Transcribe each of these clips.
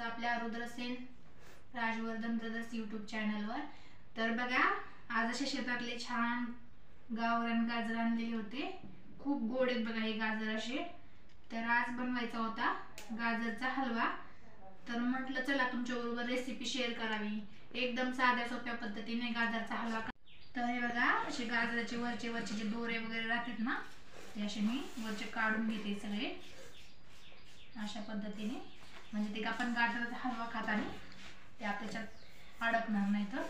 तुमचं आपल्या Rudrasen Rajvardhan brothers YouTube चॅनलवर। तर बघा, आज असे शेतातले छान गावरान गाजर आणलेले होते, खूप गोड आहेत बघा हे गाजर असे। तर आज बनवायचा होता गाजरचा हलवा। तर म्हटलं चला तुमच्याबरोबर रेसिपी शेअर करावी, एकदम साध्या सोप्या पद्धतीने गाजरचा हलवा। तर हे बघा, असे गाजराचे वरचे जे दोरे वगैरे राहतात ना, ते असे मी वरचे काढून घेते सगळे अशा पद्धतीने, म्हणजे ते आपण गाजराचा हलवा खाताना ते आपल्याच्यात अडकणार नाही। तर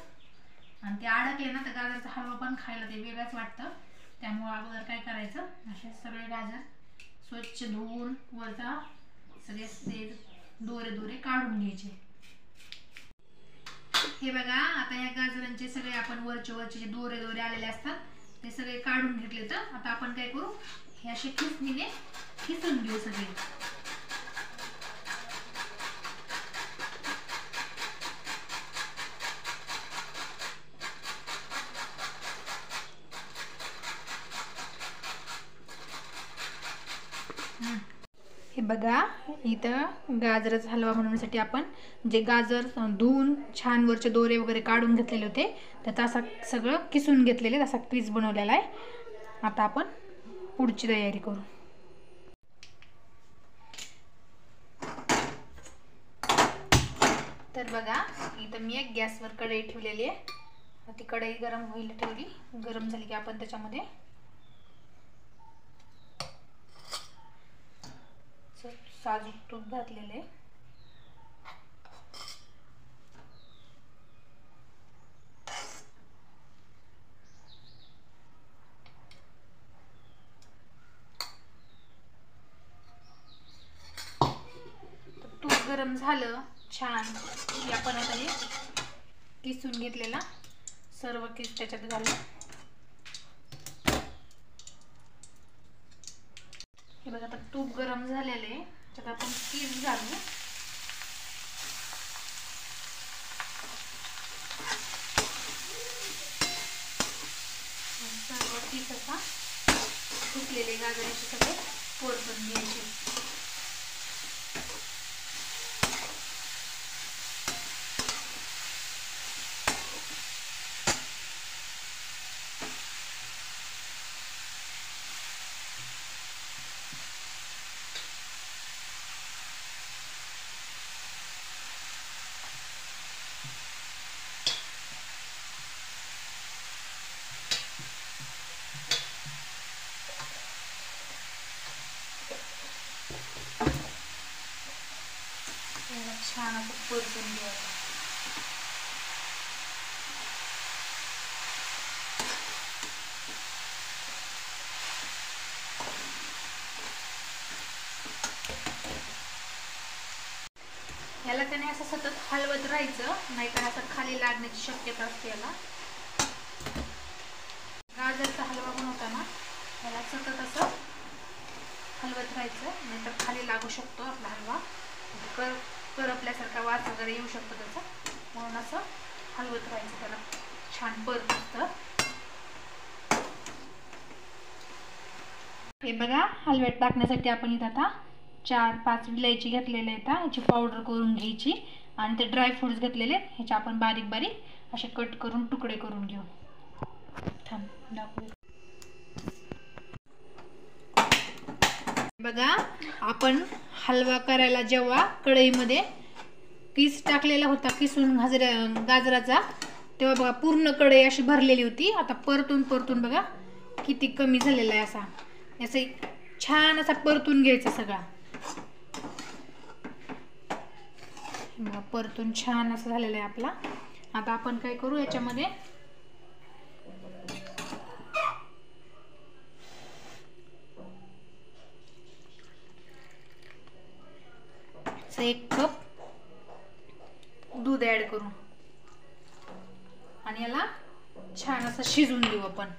आणि ते अडकले ना तर गाजराचा हलवा पण खायला ते वेगळंच वाटतं। त्यामुळे अगोदर काय करायचं, असे सगळे गाजर स्वच्छ धुवून वरचा सगळे ते दोरे काढून घ्यायचे। हे बघा, आता या गाजरांचे सगळे आपण वरचे जे दोरे आलेले असतात ते सगळे काढून घेतले। तर आता आपण काय करू, हे असे खिसणीने खिसून घेऊ सगळे। हे बघा, इथं गाजराचा हलवा बनवण्यासाठी आपण जे गाजर धुवून छान वरचे दोरे वगैरे काढून घेतलेले होते, त्याचा असा सगळं किसून घेतलेले असा पीस बनवलेला आहे। आता आपण पुढची तयारी करू। तर बघा, इथं मी एक गॅसवर कढई ठेवलेली आहे। ती कढई गरम होईल ठेवली, गरम झाली की आपण त्याच्यामध्ये साजूक तूप घातलेले, तूप गरम झालं छान की आपण आता हे किसून घेतलेला सर्व किस त्याच्यात घालू। हे बघा, आता तूप गरम झालेले, त्यात आपण किस घालू। सर्व किस असा सुकलेले गाजराचे सगळे परतून घ्यायचे। छान असं परतून घ्यायचं। याला त्याने असं सतत हलवत राहायचं, नाहीतर असं खाली लागण्याची शक्यता असते। याला गाजरचा हलवा बनवताना याला सतत असं हलवत राहायचं, नाहीतर खाली लागू शकतो आपला हलवा, करपल्यासारखा वास वगैरे येऊ शकतो त्याचा, म्हणून असं हलवत राहायचं त्याला छान परततं। हे बघा, हलव्यात टाकण्यासाठी आपण इथं आता 4-5 विलायची घेतलेले आहेत, ह्याची पावडर करून घ्यायची। आणि ते ड्रायफ्रुट्स घेतलेले, ह्याचे आपण बारीक बारीक असे कट करून तुकडे करून घेऊ। थांब दाखवू। बघा, आपण हलवा करायला जेव्हा कढईमध्ये किस टाकलेला होता किसून गाजराचा, तेव्हा बघा पूर्ण कढई अशी भरलेली होती। आता परतून बघा किती कमी झालेला आहे। असं छान असा परतून घ्यायचा सगळा। बघा, परतून छान असं झालेला आहे आपला। आता आपण काय करू, याच्यामध्ये एक कप दूध ऍड करू आणि याला छान असं शिजवून देऊ आपण।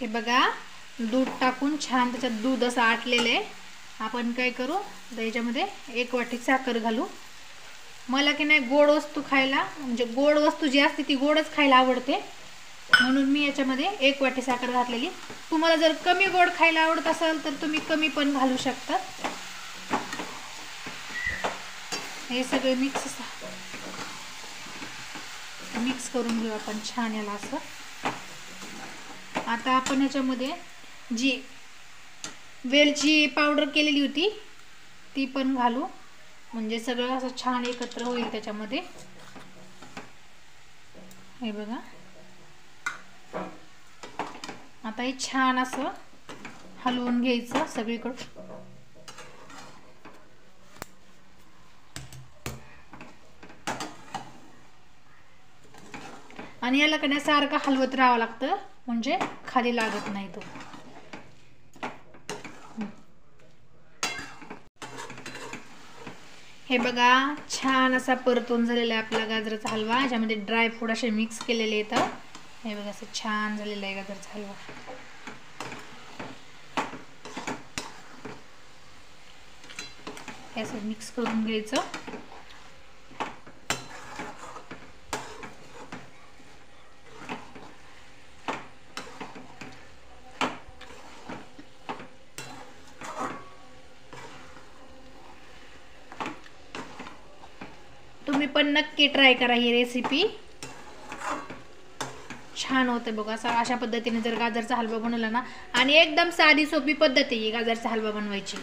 हे बघा, दूध टाकून छान त्याच्यात दूध असं आटलेलं आहे। आपण काय करू, याच्यामध्ये 1 वाटी साखर घालू। मला की नाही गोड वस्तू खायला, म्हणजे गोड वस्तू जी असते ती गोडच खायला आवडते, म्हणून मी याच्यामध्ये 1 वाटी साखर घातलेली. तुम्हाला जर कमी गोड खायला आवडत असेल तर तुम्ही कमी पण घालू शकता. हे सगळे मिक्स करून घेऊ आपण छान याला असं. आता आपण ह्याच्यामध्ये जी वेलची पावडर केलेली होती ती पण घालू, म्हणजे सगळं असं छान एकत्र होईल त्याच्यामध्ये. हे बघा, आता हे छान असं हलवून घ्यायचं सगळीकडे. आणि याला कधी सारखं हलवत राहावं लागतं म्हणजे खाली लागत नाही तो. हे बघा, छान असा परतून झालेला आहे आपला गाजराचा हलवा. याच्यामध्ये ड्रायफ्रूट असे मिक्स केलेले येतं. हे बघा, असं छान झालेला आहे गाजराचा हलवा. हे असं मिक्स करून घ्यायचं. तुम्ही पण नक्की ट्राय करा ही रेसिपी, छान होते बघा. अशा पद्धतीने जर गाजरचा हलवा बनवला ना, आणि एकदम साधी सोपी पद्धत आहे गाजरचा हलवा बनवायची.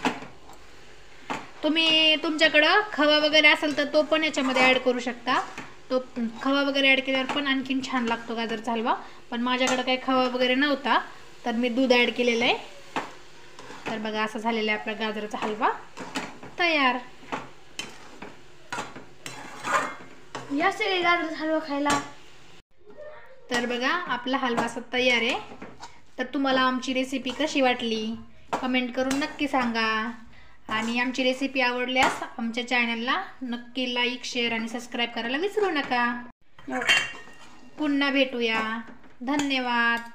तुम्ही तुमच्याकडं खवा वगैरे असेल तर तो पण याच्यामध्ये ॲड करू शकता. तो खवा वगैरे ॲड केल्यावर पण आणखीन छान लागतो गाजरचा हलवा. पण माझ्याकडे काही खवा वगैरे नव्हता तर मी दूध ॲड केलेलं आहे. तर बघा, असं झालेला आहे आपला गाजराचा हलवा तयार. या सगळे गाजराचा हलवा खायला. तर बघा, आपला हलवा असा तयार आहे. तर तुम्हाला आमची रेसिपी कशी वाटली कमेंट करून नक्की सांगा. आणि आमची रेसिपी आवडल्यास आमच्या चॅनलला नक्की लाईक, शेअर आणि सबस्क्राईब करायला विसरू नका. पुन्हा भेटूया. धन्यवाद.